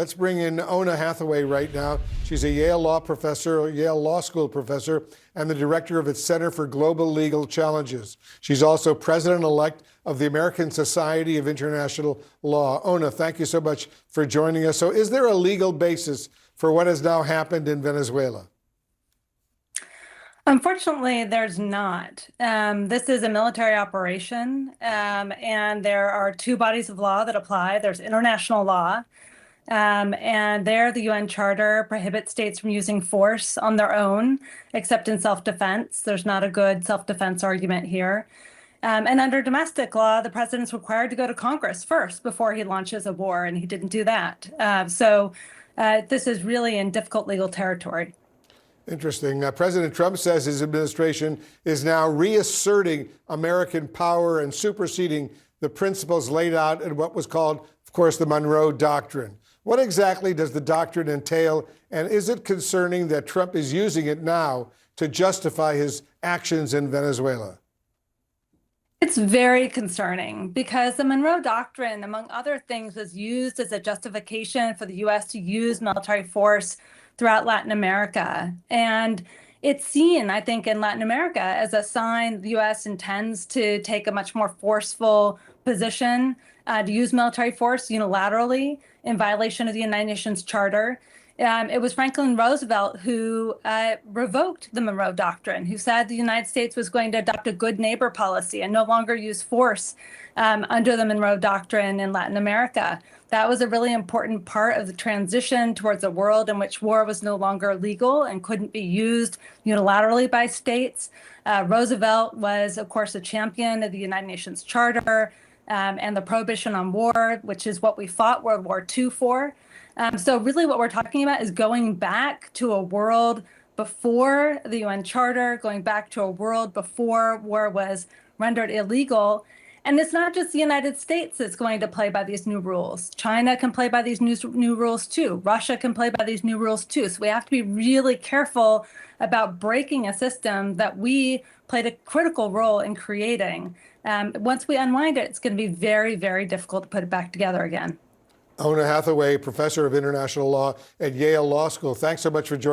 Let's bring in Ona Hathaway right now. She's a Yale Law School professor, and the director of its Center for Global Legal Challenges. She's also president-elect of the American Society of International Law. Ona, thank you so much for joining us. So is there a legal basis for what has now happened in Venezuela? Unfortunately, there's not. This is a military operation, and there are two bodies of law that apply. There's international law, and there the UN Charter prohibits states from using force on their own, except in self-defense. There's not a good self-defense argument here. And under domestic law, the president's required to go to Congress first before he launches a war, and he didn't do that. So this is really in difficult legal territory. Interesting. President Trump says his administration is now reasserting American power and superseding the principles laid out in what was called, of course, the Monroe Doctrine. What exactly does the doctrine entail, and is it concerning that Trump is using it now to justify his actions in Venezuela? It's very concerning because the Monroe Doctrine, among other things, was used as a justification for the U.S. to use military force throughout Latin America. And it's seen, I think, in Latin America as a sign the U.S. intends to take a much more forceful position to use military force unilaterally in violation of the United Nations Charter. It was Franklin Roosevelt who revoked the Monroe Doctrine, who said the United States was going to adopt a good neighbor policy and no longer use force under the Monroe Doctrine in Latin America. That was a really important part of the transition towards a world in which war was no longer legal and couldn't be used unilaterally by states. Roosevelt was, of course, a champion of the United Nations Charter and the prohibition on war, which is what we fought World War II for. So really what we're talking about is going back to a world before the UN Charter, going back to a world before war was rendered illegal. And it's not just the United States that's going to play by these new rules. China can play by these new rules too. Russia can play by these new rules too. So we have to be really careful about breaking a system that we played a critical role in creating. Once we unwind it, it's going to be very, very difficult to put it back together again. Ona Hathaway, professor of international law at Yale Law School. Thanks so much for joining us.